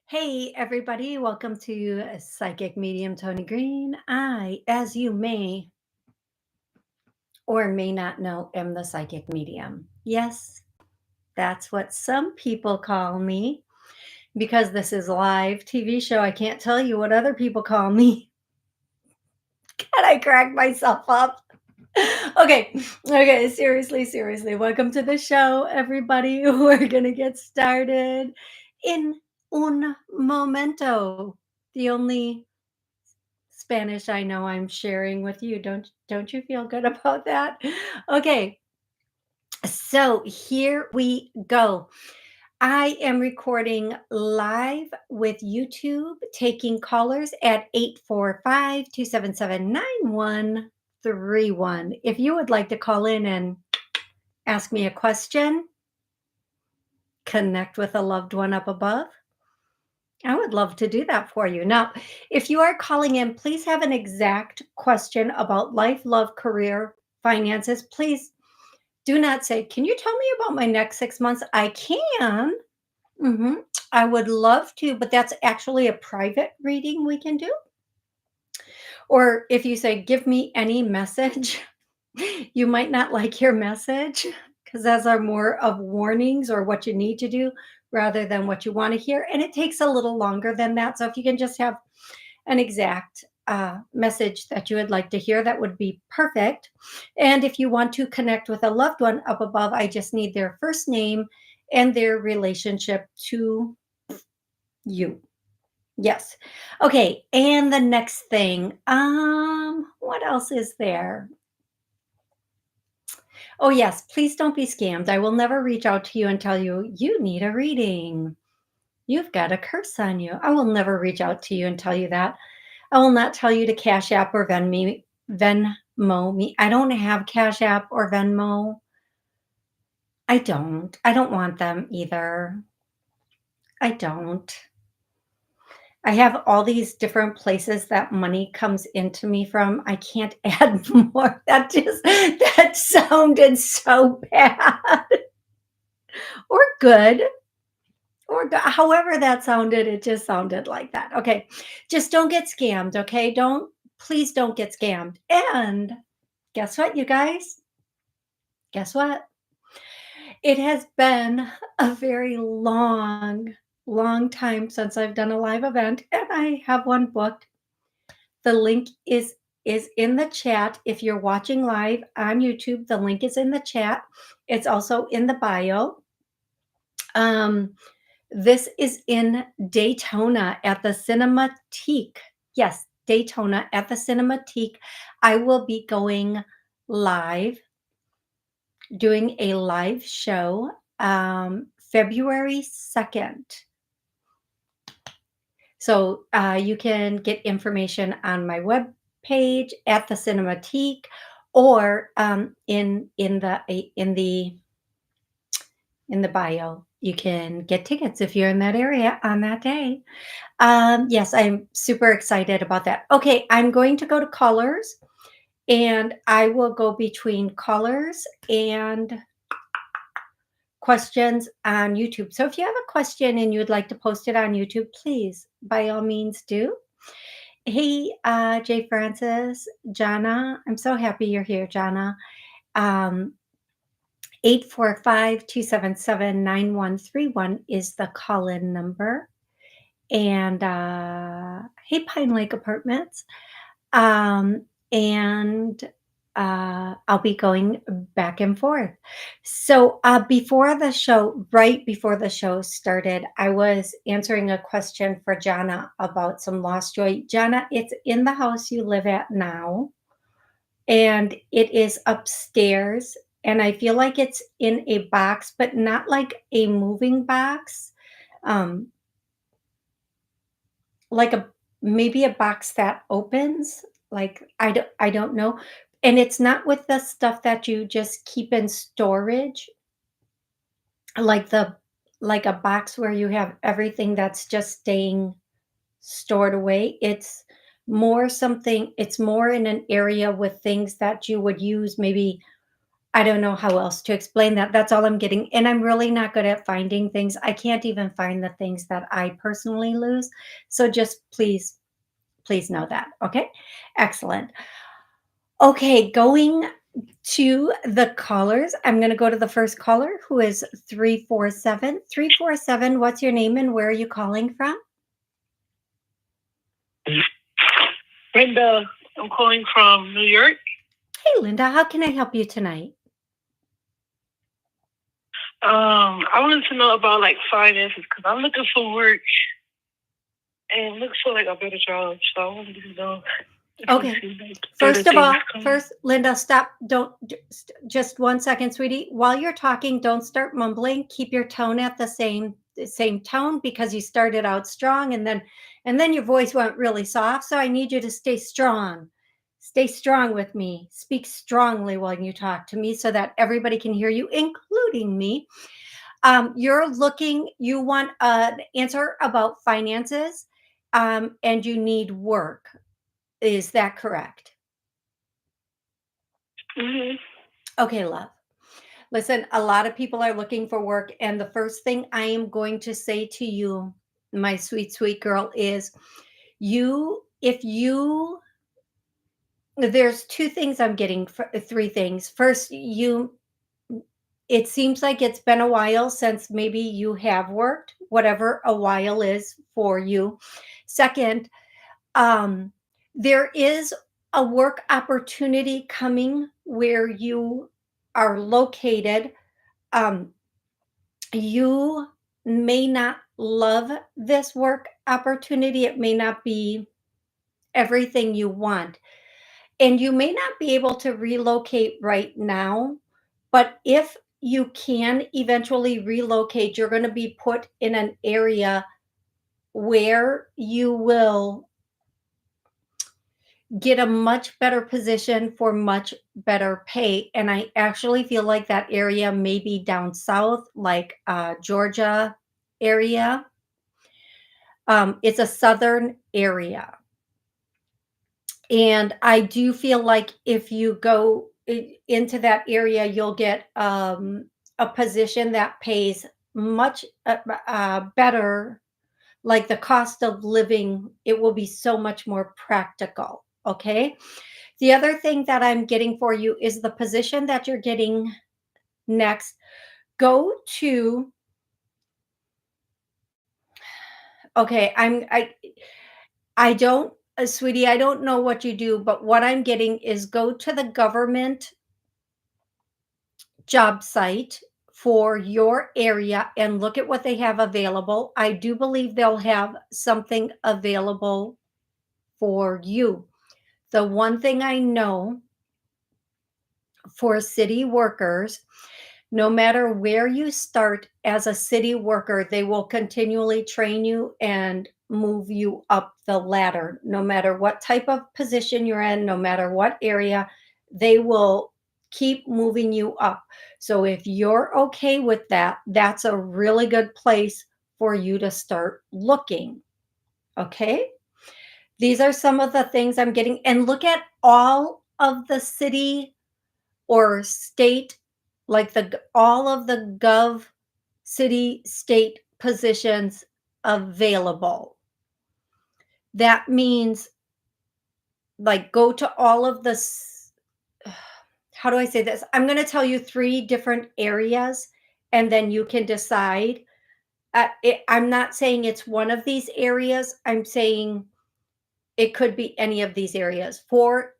Hey, everybody, welcome to Psychic Medium Toni Greene. I, as you may or may not know, am the psychic medium. Yes, that's what some people call me. Because this is a live TV show, I can't tell you what other people call me. Can I crack myself up? Okay, seriously. Welcome to the show, everybody. We're going to get started in un momento. The only Spanish I know I'm sharing with you. Don't you feel good about that? Okay. So here we go. I am recording live with YouTube, taking callers at 845-277-9131. If you would like to call in and ask me a question, connect with a loved one up above, I would love to do that for you. Now, if you are calling in, please have an exact question about life, love, career, finances. Please do not say, "Can you tell me about my next 6 months?" I can. Mhm. I would love to, but that's actually a private reading we can do. Or if you say, "Give me any message," you might not like your message because those are more of warnings or what you need to do rather than what you want to hear. And it takes a little longer than that. So if you can just have an exact message that you would like to hear, that would be perfect. And if you want to connect with a loved one up above, I just need their first name and their relationship to you. Yes. Okay. And the next thing, what else is there? Oh, yes. Please don't be scammed. I will never reach out to you and tell you you need a reading. You've got a curse on you. I will never reach out to you and tell you that. I will not tell you to Cash App or Venmo me. I don't have Cash App or Venmo. I don't. I don't want them either. I don't. I have all these different places that money comes into me from. I can't add more. That sounded so bad or good. However that sounded, it just sounded like that. Okay. Just don't get scammed, okay? Please don't get scammed. And guess what, you guys? Guess what? It has been a very long time since I've done a live event, and I have one booked. The link is in the chat. If you're watching live on YouTube, the link is in the chat. It's also in the bio. This is in Daytona at the Cinematique. Yes, Daytona at the Cinematique. I will be going live, doing a live show February 2nd. So you can get information on my web page at the Cinematique or in the bio. You can get tickets if you're in that area on that day. Yes, I'm super excited about that. Okay, I'm going to go to callers and I will go between callers and questions on YouTube. So if you have a question and you'd like to post it on YouTube, please, by all means, do. Hey, Jay Francis, Jana, I'm so happy you're here, Jana. 845-277-9131 is the call-in number. And hey, Pine Lake Apartments. And I'll be going back and forth. So right before the show started, I was answering a question for Jana about some lost joy. Jana, it's in the house you live at now, and it is upstairs. And I feel like it's in a box, but not like a moving box. Like maybe a box that opens, like I don't know. And it's not with the stuff that you just keep in storage, like a box where you have everything that's just staying stored away. It's more in an area with things that you would use maybe I don't know how else to explain that. That's all I'm getting. And I'm really not good at finding things. I can't even find the things that I personally lose. So just please know that. Okay. Excellent. Okay. Going to the callers. I'm going to go to the first caller who is 347. 347, what's your name and where are you calling from? Linda, I'm calling from New York. Hey, Linda, how can I help you tonight? I wanted to know about like finances because I'm looking for work and look for like a better job. So I wanted to know if you Okay. see like better First of things all, coming. first, Linda, stop. Don't just 1 second, sweetie. While you're talking, don't start mumbling. Keep your tone at the same tone because you started out strong and then your voice went really soft. So I need you to stay strong. Stay strong with me. Speak strongly when you talk to me so that everybody can hear you, including me. You want an answer about finances, and you need work. Is that correct? Hmm. Okay, love. Listen, a lot of people are looking for work. And the first thing I am going to say to you, my sweet, sweet girl, is if you, there's two things I'm getting, three things. First, it seems like it's been a while since maybe you have worked, whatever a while is for you. Second, um, there is a work opportunity coming where you are located. Um, you may not love this work opportunity. It may not be everything you want. And you may not be able to relocate right now. But if you can eventually relocate, you're going to be put in an area where you will get a much better position for much better pay. And I actually feel like that area may be down south, like Georgia area. It's a southern area. And I do feel like if you go into that area, you'll get a position that pays much better. Like the cost of living, it will be so much more practical. Okay. The other thing that I'm getting for you is the position that you're getting next. Go to, okay, I don't, sweetie, I don't know what you do, but what I'm getting is go to the government job site for your area and look at what they have available. I do believe they'll have something available for you. The one thing I know for city workers, no matter where you start as a city worker, they will continually train you and move you up the ladder. No matter what type of position you're in, no matter what area, they will keep moving you up. So if you're okay with that, that's a really good place for you to start looking. Okay? These are some of the things I'm getting. And look at all of the city or state, like all of the gov city state positions available. That means like go to all of how do I say this? I'm going to tell you three different areas and then you can decide. I'm not saying it's one of these areas. I'm saying it could be any of these areas. For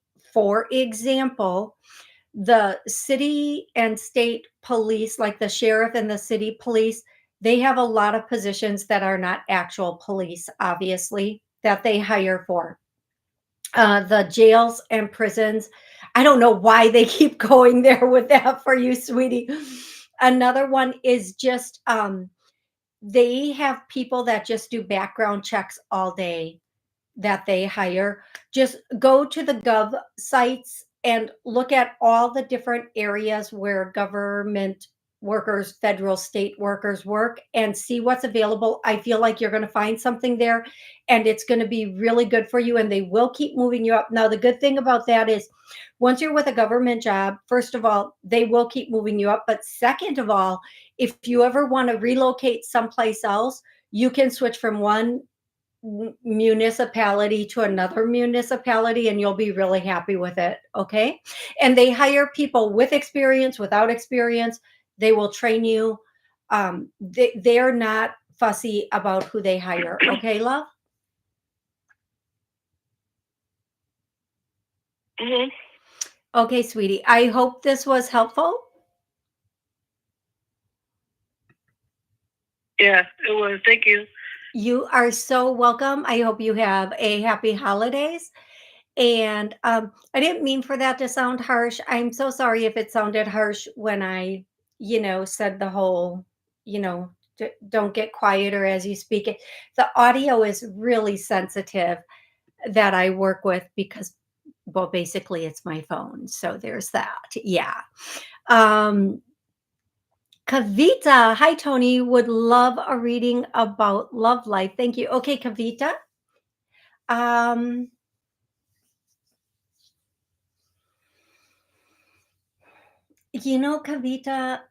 example, the city and state police, like the sheriff and the city police, they have a lot of positions that are not actual police, obviously, that they hire for. The jails and prisons, I don't know why they keep going there with that for you, sweetie. Another one is just they have people that just do background checks all day that they hire. Just go to the gov sites and look at all the different areas where government workers, federal, state workers work and see what's available. I feel like you're going to find something there and it's going to be really good for you and they will keep moving you up. Now, the good thing about that is once you're with a government job, first of all, they will keep moving you up. But second of all, if you ever want to relocate someplace else, you can switch from one municipality to another municipality and you'll be really happy with it. Okay. And they hire people with experience, without experience. They will train you. They're not fussy about who they hire. Okay, love? Mhm. Okay, sweetie. I hope this was helpful. Yeah, it was. Thank you. You are so welcome. I hope you have a happy holidays. And I didn't mean for that to sound harsh. I'm so sorry if it sounded harsh when I, said the whole, you know, don't get quieter as you speak it. The audio is really sensitive that I work with because, well, basically it's my phone. So there's that. Yeah. Um, Kavita, hi Tony, would love a reading about love life. Thank you. Okay, Kavita. Um, Kavita,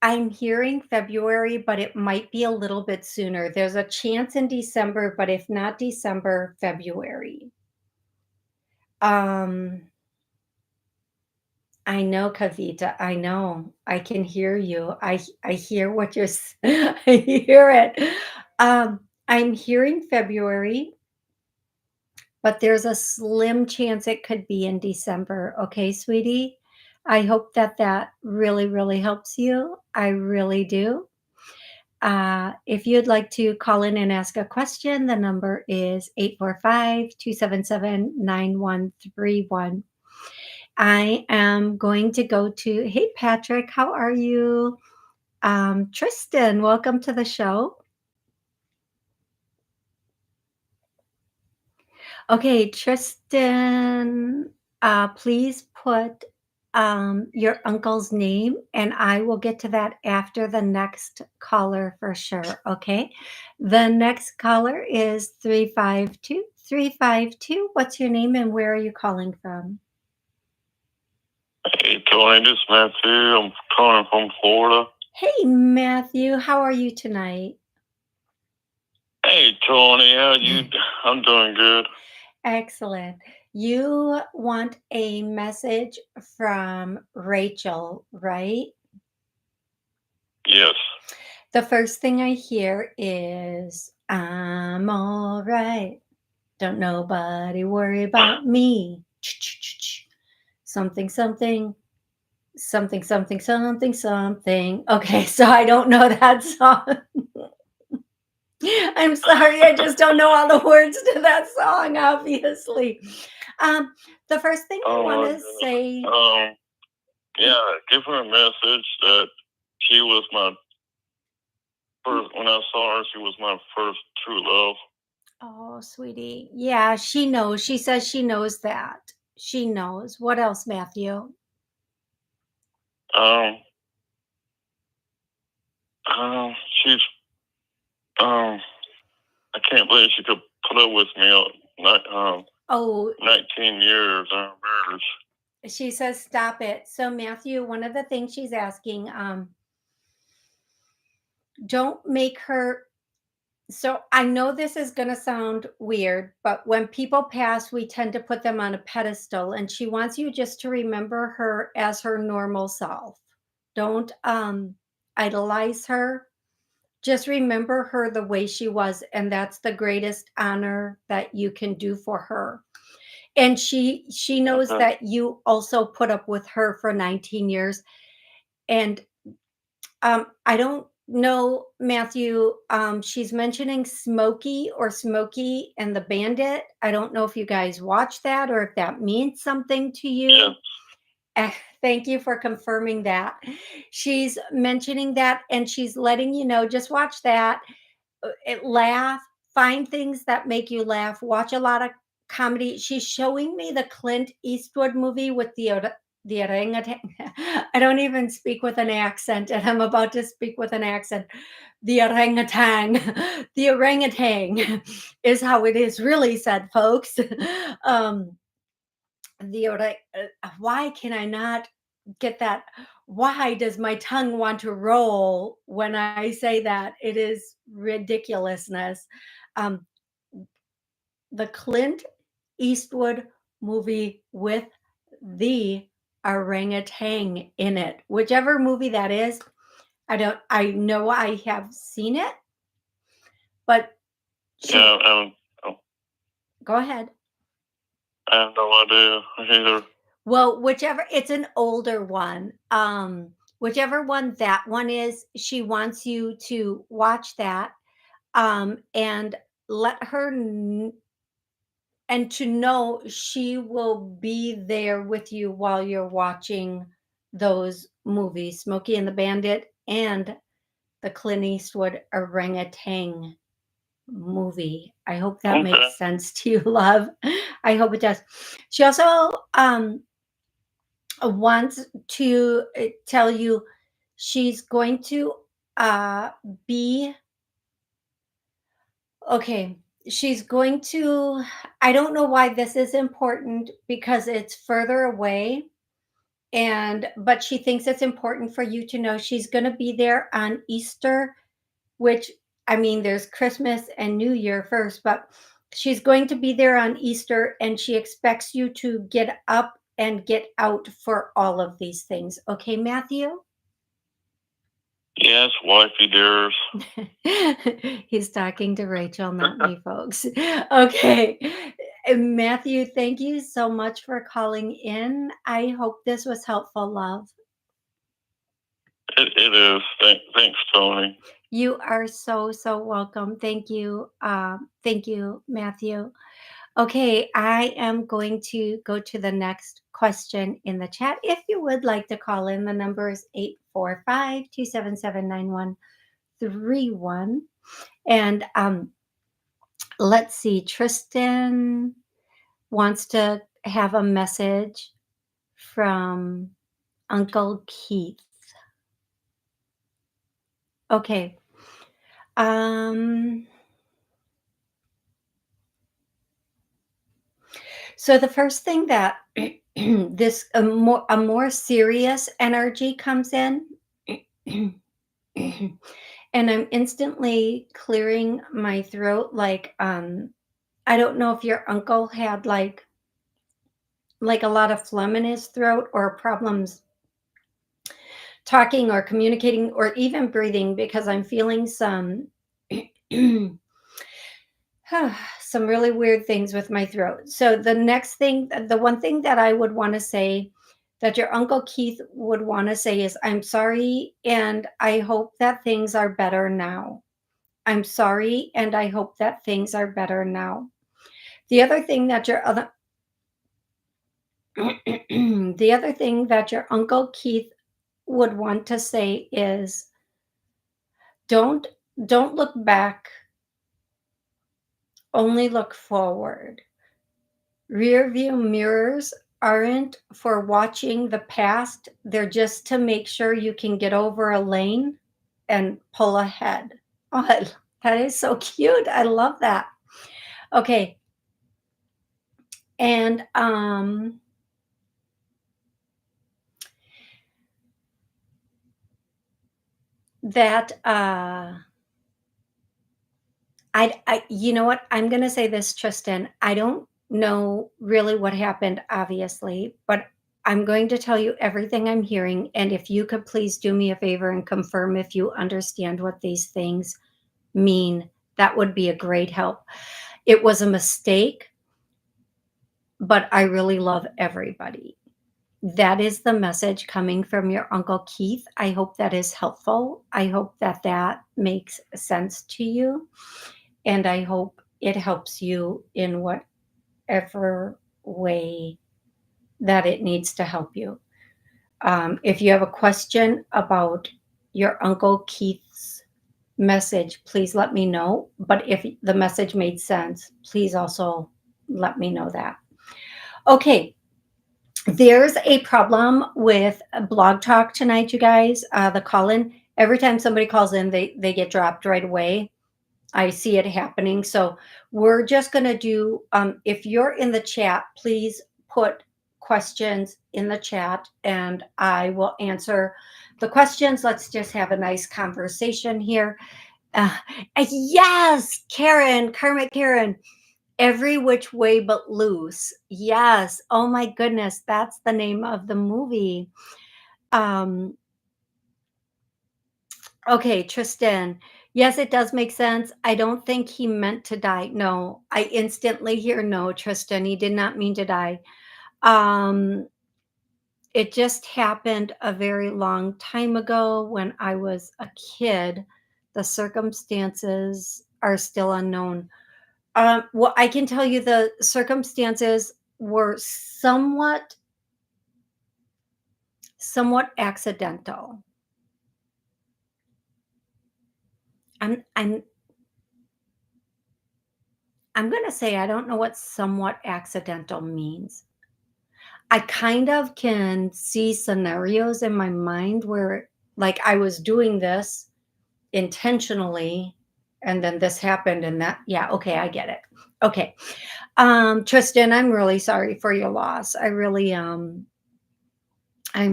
I'm hearing February, but it might be a little bit sooner. There's a chance in December, but if not December, February. Um, I know, Kavita. I know. I can hear you. I hear what you're I hear it. I'm hearing February, but there's a slim chance it could be in December. Okay, sweetie? I hope that that really, really helps you. I really do. If you'd like to call in and ask a question, the number is 845-277-9131. I am going to go to, hey, Patrick, how are you? Tristan, welcome to the show. Okay, Tristan, please put your uncle's name, and I will get to that after the next caller for sure. Okay. The next caller is 352 352. What's your name and where are you calling from? Hey, Tony, this is Matthew. I'm calling from Florida. Hey, Matthew, how are you tonight? Hey, Tony, how you? I'm doing good. Excellent. You want a message from Rachel, right? Yes. The first thing I hear is, I'm all right. Don't nobody worry about me. Something, something, something, something, something, something. Okay, so I don't know that song. I'm sorry, I just don't know all the words to that song, obviously. Um, the first thing I want to say. Yeah, give her a message that she was my first. When I saw her, she was my first true love. Oh, sweetie. Yeah, she knows. She says she knows that. She knows. What else, Matthew? Um, she's I can't believe she could put up with me. Oh, 19 years on marriage. she says stop it. So, Matthew, one of the things she's asking, don't make her. So, I know this is going to sound weird, but when people pass, we tend to put them on a pedestal, and she wants you just to remember her as her normal self. Don't idolize her. Just remember her the way she was, and that's the greatest honor that you can do for her. And she knows that you also put up with her for 19 years. And I don't know, Matthew, she's mentioning Smokey or Smokey and the Bandit. I don't know if you guys watch that or if that means something to you. Yeah. Thank you for confirming that. She's mentioning that and she's letting you know, just watch that. Laugh, find things that make you laugh, watch a lot of comedy. She's showing me the Clint Eastwood movie with The orangutan. I don't even speak with an accent, and I'm about to speak with an accent. The orangutan. The orangutan is how it is really said, folks. um, why can I not get that? Why does my tongue want to roll when I say that? It is ridiculousness. Um, the Clint Eastwood movie with the orangutan in it. Whichever movie that is, I know I have seen it, but she Yeah, oh, go ahead. I have no idea either. Well, whichever it's an older one. Whichever one that one is, she wants you to watch that and let her and to know she will be there with you while you're watching those movies, Smokey and the Bandit and the Clint Eastwood orangutan movie. I hope that Okay. makes sense to you, love. I hope it does. She also wants to tell you she's going to uh, be okay. She's going to, I don't know why this is important because it's further away. But she thinks it's important for you to know she's going to be there on Easter, which I mean, there's Christmas and New Year first, but she's going to be there on Easter and she expects you to get up and get out for all of these things. Okay, Matthew? Yes, wifey dears. He's talking to Rachel, not me, folks. Okay. Matthew, thank you so much for calling in. I hope this was helpful, love. It is. Thanks, Toni. You are so, so welcome. Thank you. Thank you, Matthew. Okay, I am going to go to the next question in the chat. If you would like to call in, the number is 845-277-9131. And let's see, Tristan wants to have a message from Uncle Keith. Okay. Um, so the first thing that this a more serious energy comes in, and I'm instantly clearing my throat. Like I don't know if your uncle had like a lot of phlegm in his throat or problems talking or communicating or even breathing because I'm feeling some some really weird things with my throat. So the next thing, the one thing that I would want to say that your uncle Keith would want to say is I'm sorry and I hope that things are better now. I'm sorry and I hope that things are better now. The other thing that your other the other thing that your uncle Keith would want to say is don't don't look back, only look forward. Rear view mirrors aren't for watching the past, they're just to make sure you can get over a lane and pull ahead. Oh, that is so cute. I love that. Okay. And that I you know what? I'm going to say this, Tristan. I don't know really what happened, obviously, but I'm going to tell you everything I'm hearing. And if you could please do me a favor and confirm if you understand what these things mean, that would be a great help. It was a mistake, but I really love everybody. That is the message coming from your Uncle Keith. I hope that is helpful. I hope that that makes sense to you. And I hope it helps you in whatever way that it needs to help you. If you have a question about your Uncle Keith's message, please let me know. But if the message made sense, please also let me know that. Okay, There's a problem with Blog Talk tonight, you guys. The call in. Every time somebody calls in, they get dropped right away. I see it happening. So we're just going to do, if you're in the chat, please put questions in the chat and I will answer the questions. Let's just have a nice conversation here. Uh, yes, Karen, Kermit Karen, Every Which Way But Loose. Yes. Oh my goodness. That's the name of the movie. Um, Okay, Tristan. Yes, it does make sense. I don't think he meant to die. No, I instantly hear no, Tristan. He did not mean to die. Um, it just happened a very long time ago when I was a kid. The circumstances are still unknown. Well, I can tell you the circumstances were somewhat accidental. I'm I'm I'm going to say I don't know what somewhat accidental means. I kind of can see scenarios in my mind where, like, I was doing this intentionally and then this happened and that, yeah, okay, I get it. Okay. Tristan, I'm really sorry for your loss. I really, I'm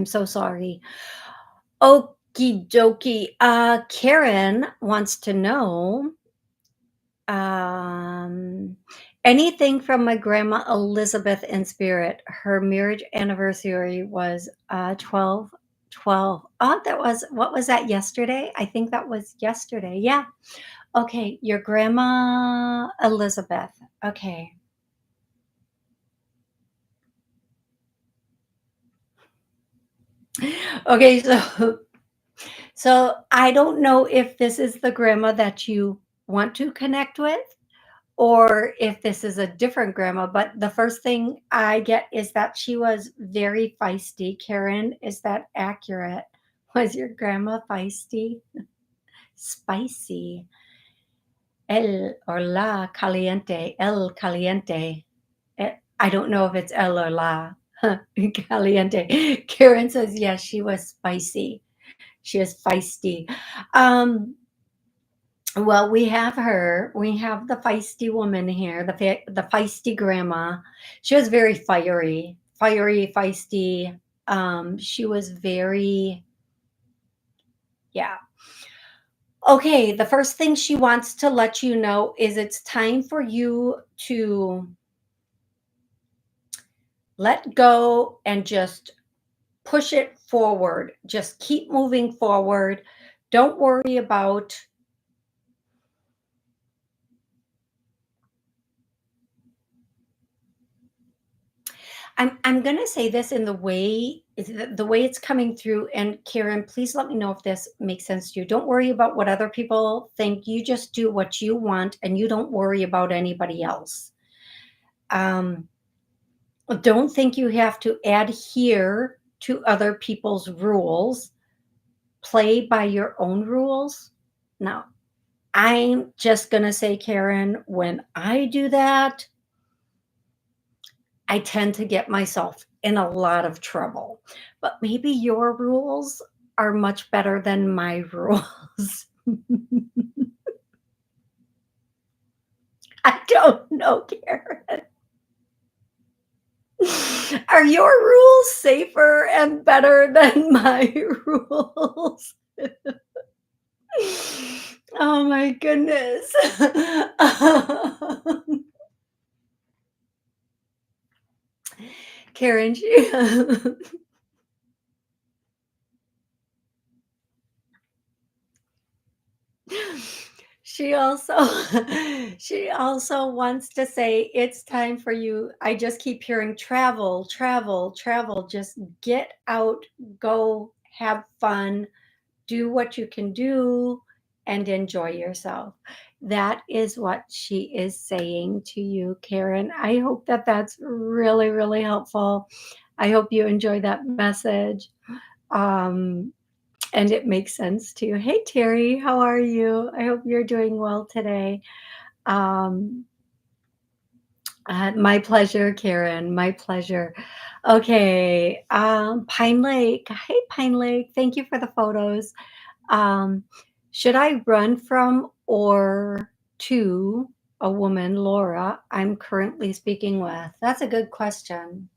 so sorry. Okie dokie. Karen wants to know, Um, anything from my grandma Elizabeth in spirit. Her marriage anniversary was 12 12. Oh, that was, what was that, yesterday? I think that was yesterday. Yeah. Okay, your grandma Elizabeth. Okay. Okay, so I don't know if this is the grandma that you want to connect with, or if this is a different grandma, but the first thing I get is that she was very feisty. Karen, is that accurate? Was your grandma feisty? Spicy. El or la caliente. El caliente. I don't know if it's el or la. Caliente. Karen says, yes, she was spicy. She was feisty. Um, Well, we have her. We have the feisty woman here, the feisty grandma. She was very fiery, feisty. She was very, yeah. Okay, the first thing she wants to let you know is it's time for you to let go and just push it forward. Just keep moving forward. Don't worry about, I'm gonna say this in the way it's coming through, and Karen, please let me know if this makes sense to you. Don't worry about what other people think. You just do what you want, and you don't worry about anybody else. Um, don't think you have to adhere to other people's rules. Play by your own rules. Now, I'm just gonna say, Karen, when I do that, I tend to get myself in a lot of trouble. But maybe your rules are much better than my rules. I don't know, Karen. Are your rules safer and better than my rules? Oh my goodness. Karen, she also she also wants to say it's time for you. I just keep hearing travel, travel, travel. Just get out, go have fun, do what you can do, and enjoy yourself. That is what she is saying to you, Karen. I hope that that's really, really helpful. I hope you enjoy that message. Um, and it makes sense to you. Hey, Terry, how are you? I hope you're doing well today. Um, My pleasure, Karen. My pleasure. Okay, Pine Lake. Hey, Pine Lake. Thank you for the photos. Um, should I run from or to a woman, Laura, I'm currently speaking with? That's a good question.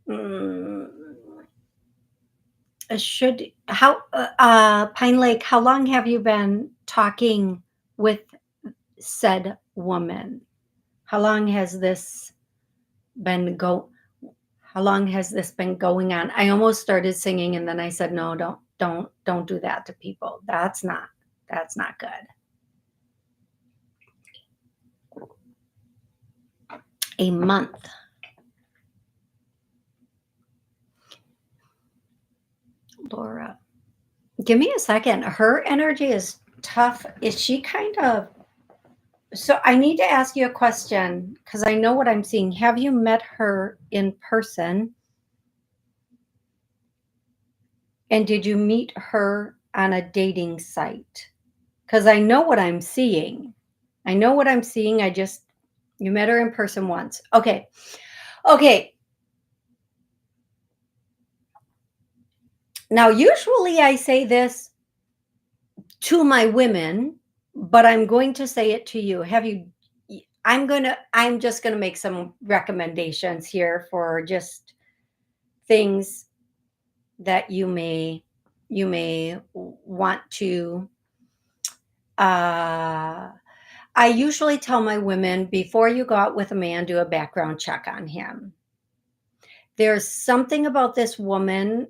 Mm, should how Pine Lake? How long have you been talking with said woman? How long has this been go? How long has this been going on? I almost started singing and then I said, no, don't do that to people. That's not good. A month. Laura. Give me a second. Her energy is tough. Is she kind of so I need to ask you a question because I know what I'm seeing. Have you met her in person? And did you meet her on a dating site? Because I know what I'm seeing. I know what I'm seeing. You met her in person once. Okay. Okay. Now, usually I say this to my women, but I'm going to say it to you. I'm just going to make some recommendations here for just things that you may want to uh I usually tell my women before you go out with a man, do a background check on him. There's something about this woman.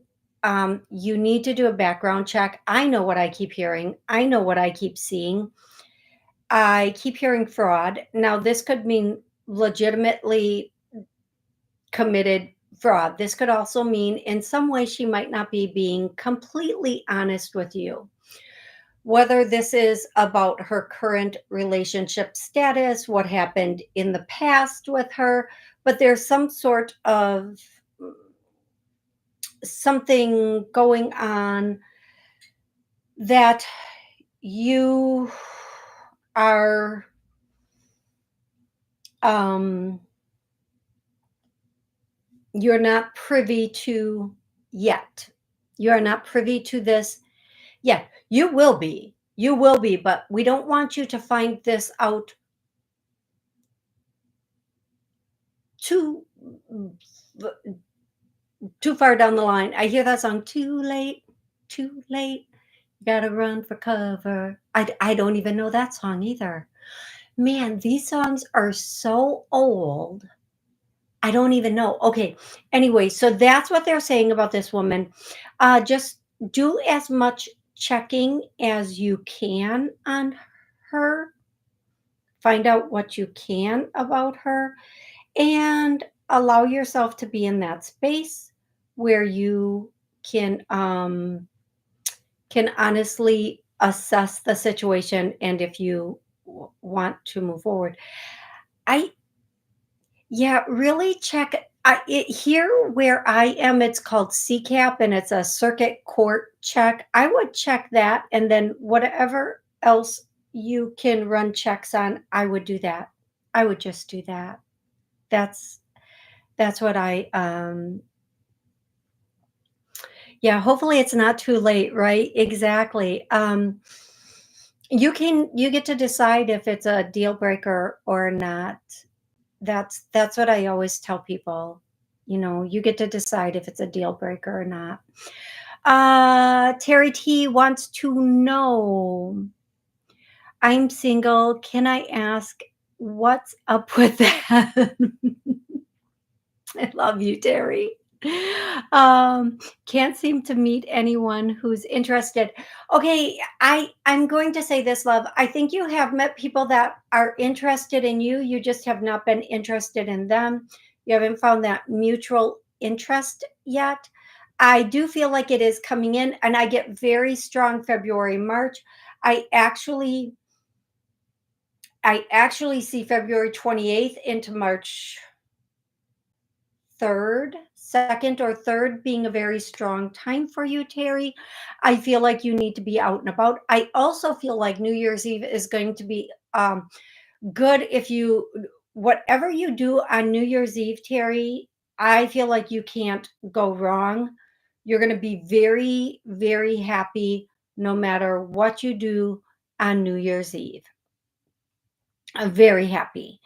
You need to do a background check. I know what I keep hearing. I know what I keep seeing. I keep hearing fraud. Now, this could mean legitimately committed fraud. This could also mean in some way she might not be being completely honest with you. Whether this is about her current relationship status, what happened in the past with her, but there's some sort of something going on that you are um you're not privy to yet. You are not privy to this yet. You will be, but we don't want you to find this out too too far down the line. I hear that song, too late, too late. Gotta run for cover. I don't even know that song either. Man, these songs are so old. I don't even know. Okay. Anyway, so that's what they're saying about this woman. Just do as much checking as you can on her. Find out what you can about her and allow yourself to be in that space where you can honestly assess the situation and if you want to move forward. I Yeah, really check. Here where I am, it's called CCAP and it's a circuit court check. I would check that and then whatever else you can run checks on, I would do that. I would just do that. That's that's what yeah, hopefully it's not too late, right? Exactly. You get to decide if it's a deal breaker or not. That's what I always tell people. You get to decide if it's a deal breaker or not. Terry T wants to know, I'm single. Can I ask what's up with that? I love you, Terry. Can't seem to meet anyone who's interested. Okay, I'm going to say this, love. I think you have met people that are interested in you. You just have not been interested in them. You haven't found that mutual interest yet. I do feel like it is coming in, and I get very strong February, March. I actually I actually see February 28th into March 3rd, 2nd or 3rd being a very strong time for you, Terry. I feel like you need to be out and about. I also feel like New Year's Eve is going to be good if you whatever you do on New Year's Eve, Terry, I feel like you can't go wrong. You're going to be very, very happy no matter what you do on New Year's Eve. I'm very happy.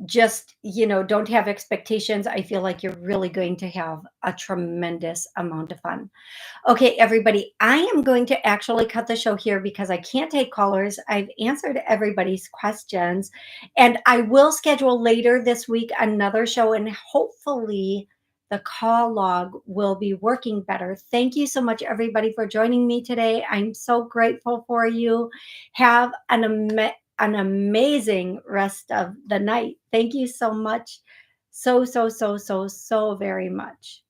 Just, don't have expectations. I feel like you're really going to have a tremendous amount of fun. Okay, everybody, I am going to actually cut the show here because I can't take callers. I've answered everybody's questions, and I will schedule later this week another show, and hopefully the call log will be working better. Thank you so much, everybody, for joining me today. I'm so grateful for you. Have an amazing rest of the night. Thank you so much. So, so, so, so, so very much.